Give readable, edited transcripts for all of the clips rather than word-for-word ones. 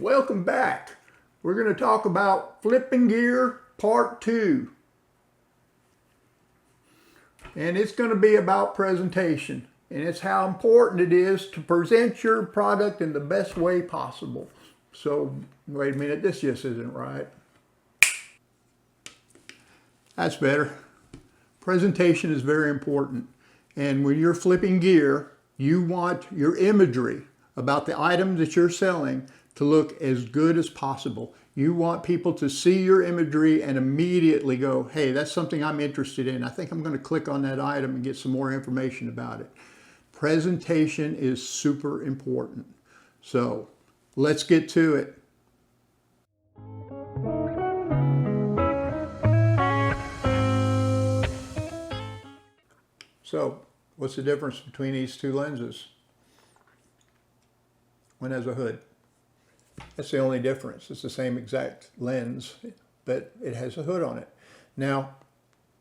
Welcome back. We're going to talk about flipping gear part 2. And it's going to be about presentation. And it's how important it is to present your product in the best way possible. So, wait a minute, this just isn't right. That's better. Presentation is very important. And when you're flipping gear, you want your imagery about the items that you're selling to look as good as possible. You want people to see your imagery and immediately go, hey, that's something I'm interested in. I think I'm going to click on that item and get some more information about it. Presentation is super important. So let's get to it. So what's the difference between these two lenses? One has a hood. That's the only difference. It's the same exact lens, but it has a hood on it. Now,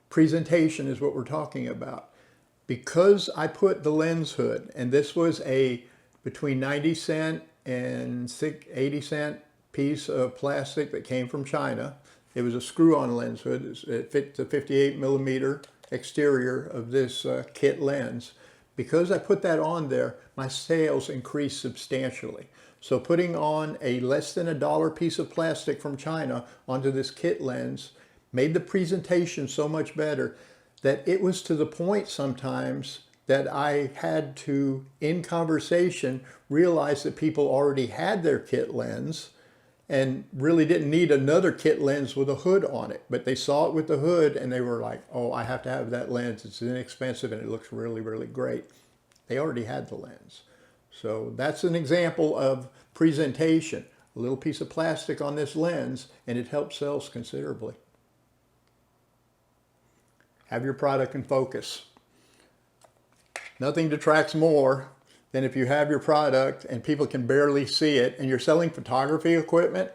presentation is what we're talking about. Because I put the lens hood, and this was a between 90 cent and 80 cent piece of plastic that came from China. It was a screw-on lens hood. It fit the 58 millimeter exterior of this kit lens. Because I put that on there, my sales increased substantially. So putting on a less than $1 piece of plastic from China onto this kit lens made the presentation so much better that it was to the point sometimes that I had to, in conversation, realize that people already had their kit lens and really didn't need another kit lens with a hood on it. But they saw it with the hood and they were like, oh, I have to have that lens. It's inexpensive and it looks really, really great. They already had the lens. So that's an example of presentation. A little piece of plastic on this lens and it helps sales considerably. Have your product in focus. Nothing detracts more than if you have your product and people can barely see it and you're selling photography equipment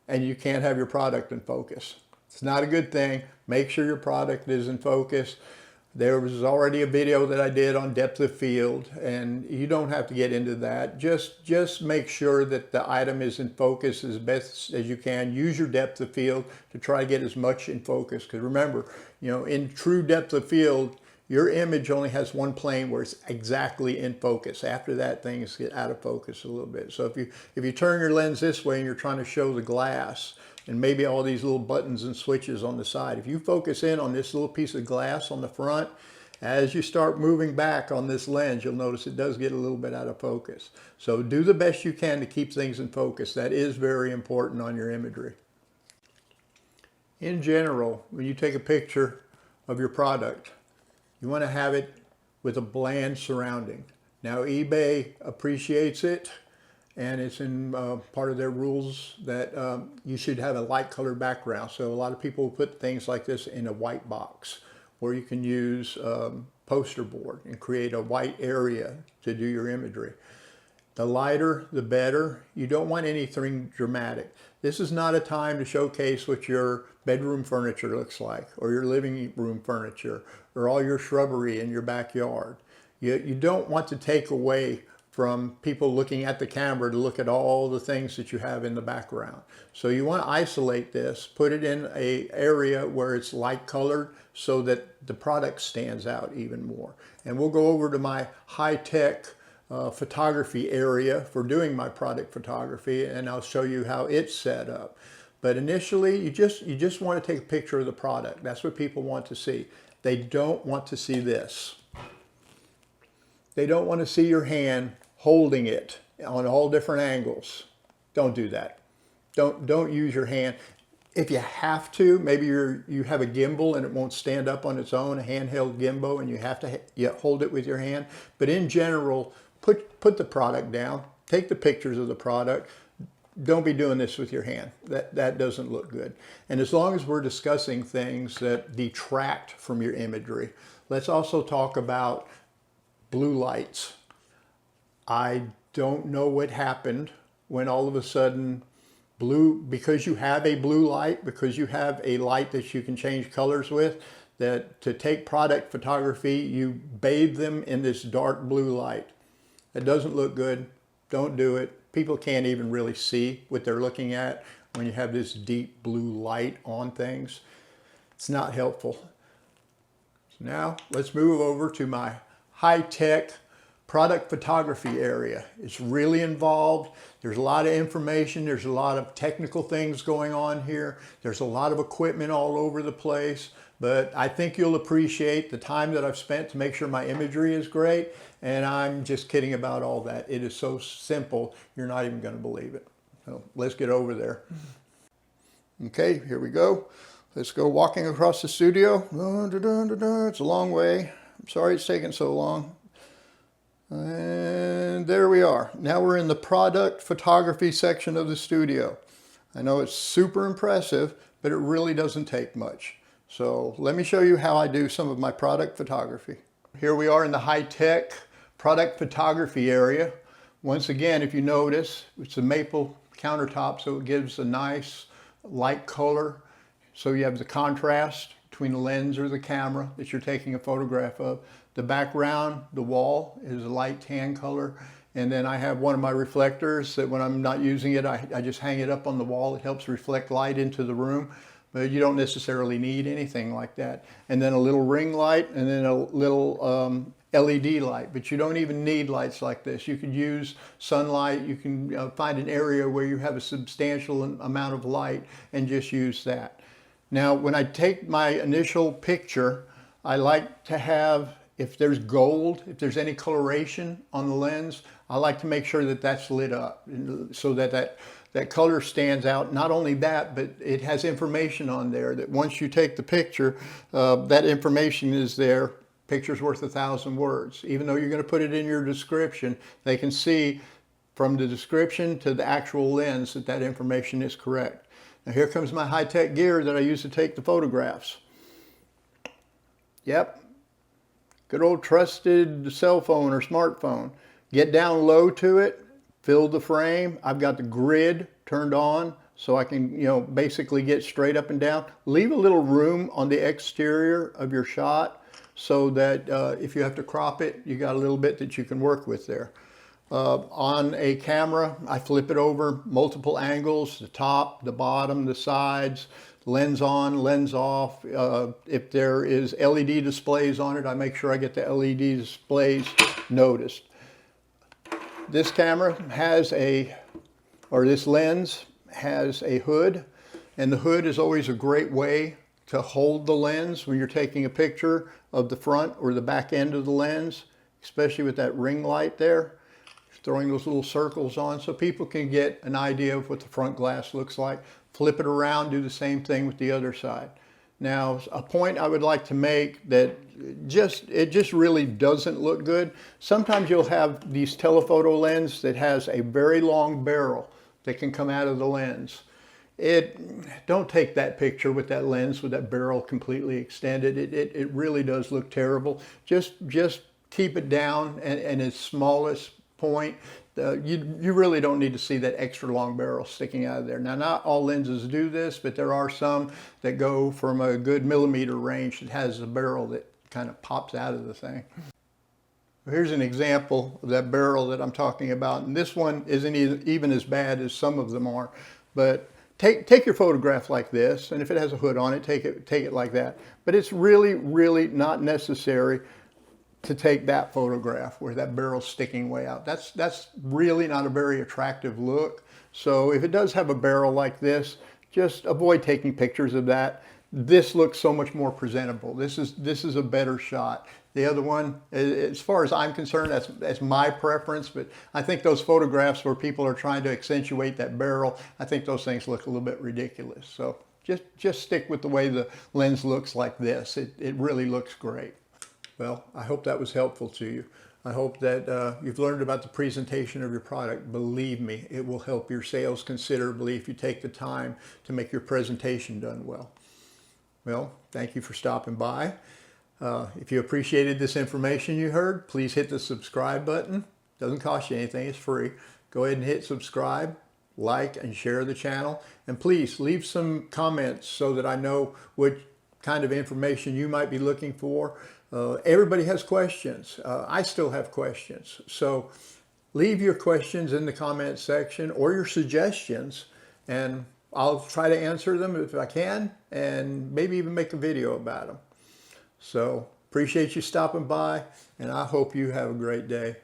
and you can't have your product in focus. It's not a good thing. Make sure your product is in focus. There was already a video that I did on depth of field, and you don't have to get into that. Just make sure that the item is in focus as best as you can. Use your depth of field to try to get as much in focus. Because remember, in true depth of field, your image only has one plane where it's exactly in focus. After that, things get out of focus a little bit. So if you turn your lens this way and you're trying to show the glass, and maybe all these little buttons and switches on the side. If you focus in on this little piece of glass on the front, as you start moving back on this lens, you'll notice it does get a little bit out of focus. So do the best you can to keep things in focus. That is very important on your imagery. In general, when you take a picture of your product, you want to have it with a bland surrounding. Now, eBay appreciates it. And it's in part of their rules that you should have a light colored background. So a lot of people put things like this in a white box, or you can use poster board and create a white area to do your imagery. The lighter, the better. You don't want anything dramatic. This is not a time to showcase what your bedroom furniture looks like, or your living room furniture, or all your shrubbery in your backyard. You don't want to take away from people looking at the camera to look at all the things that you have in the background. So you want to isolate this, put it in an area where it's light colored so that the product stands out even more. And we'll go over to my high-tech photography area for doing my product photography, and I'll show you how it's set up. But initially, you just want to take a picture of the product. That's what people want to see. They don't want to see this. They don't want to see your hand holding it on all different angles. Don't do that. Don't use your hand. If you have to, maybe you have a gimbal and it won't stand up on its own, a handheld gimbal, and you have to hold it with your hand. But in general, put the product down. Take the pictures of the product. Don't be doing this with your hand. That doesn't look good. And as long as we're discussing things that detract from your imagery, let's also talk about blue lights. I don't know what happened when all of a sudden because you have a blue light, because you have a light that you can change colors with, that to take product photography, you bathe them in this dark blue light. It doesn't look good. Don't do it. people can't even really see what they're looking at when you have this deep blue light on things. It's not helpful. So now let's move over to my high-tech product photography area. It's really involved. There's a lot of information. There's a lot of technical things going on here. There's a lot of equipment all over the place, but I think you'll appreciate the time that I've spent to make sure my imagery is great. And I'm just kidding about all that. It is so simple, you're not even going to believe it. So let's get over there. Okay, here we go. Let's go walking across the studio. It's a long way. I'm sorry it's taking so long. And there we are. Now we're in the product photography section of the studio. I know it's super impressive, but it really doesn't take much. So let me show you how I do some of my product photography. Here we are in the high-tech product photography area. Once again, if you notice, it's a maple countertop, so it gives a nice light color. So you have the contrast between the lens or the camera that you're taking a photograph of. The background, the wall, is a light tan color. And then I have one of my reflectors that when I'm not using it, I just hang it up on the wall. It helps reflect light into the room, but you don't necessarily need anything like that. And then a little ring light and then a little LED light, but you don't even need lights like this. You could use sunlight. You can find an area where you have a substantial amount of light and just use that. Now, when I take my initial picture, I like to have, if there's gold, if there's any coloration on the lens, I like to make sure that that's lit up so that color stands out. Not only that, but it has information on there that once you take the picture, that information is there. Picture's worth 1,000 words. Even though you're going to put it in your description, they can see from the description to the actual lens that that information is correct. Now here comes my high-tech gear that I use to take the photographs. Yep, good old trusted cell phone or smartphone. Get down low to it, fill the frame. I've got the grid turned on so I can, basically get straight up and down. Leave a little room on the exterior of your shot so that if you have to crop it, you got a little bit that you can work with there. On a camera, I flip it over multiple angles, the top, the bottom, the sides, lens on, lens off. If there is LED displays on it, I make sure I get the LED displays noticed. This camera has this lens has a hood, and the hood is always a great way to hold the lens when you're taking a picture of the front or the back end of the lens, especially with that ring light there. Throwing those little circles on so people can get an idea of what the front glass looks like. Flip it around, do the same thing with the other side. Now, a point I would like to make that it just really doesn't look good. Sometimes you'll have these telephoto lens that has a very long barrel that can come out of the lens. Don't take that picture with that lens with that barrel completely extended. It really does look terrible. Just keep it down and its smallest point. You really don't need to see that extra long barrel sticking out of there. Now, not all lenses do this, but there are some that go from a good millimeter range that has a barrel that kind of pops out of the thing. Here's an example of that barrel that I'm talking about, and this one isn't even as bad as some of them are, but take your photograph like this, and if it has a hood on it, take it like that. But it's really, really not necessary to take that photograph where that barrel's sticking way out. That's really not a very attractive look. So if it does have a barrel like this, just avoid taking pictures of that. This looks so much more presentable. This is a better shot. The other one, as far as I'm concerned, that's my preference, but I think those photographs where people are trying to accentuate that barrel, I think those things look a little bit ridiculous. So just stick with the way the lens looks like this. It really looks great. Well, I hope that was helpful to you. I hope that you've learned about the presentation of your product. Believe me, it will help your sales considerably if you take the time to make your presentation done well. Well, thank you for stopping by. If you appreciated this information you heard, please hit the subscribe button. Doesn't cost you anything, it's free. Go ahead and hit subscribe, like, and share the channel. And please leave some comments so that I know what kind of information you might be looking for. Everybody has questions. I still have questions. So leave your questions in the comment section or your suggestions, and I'll try to answer them if I can, and maybe even make a video about them. So appreciate you stopping by, and I hope you have a great day.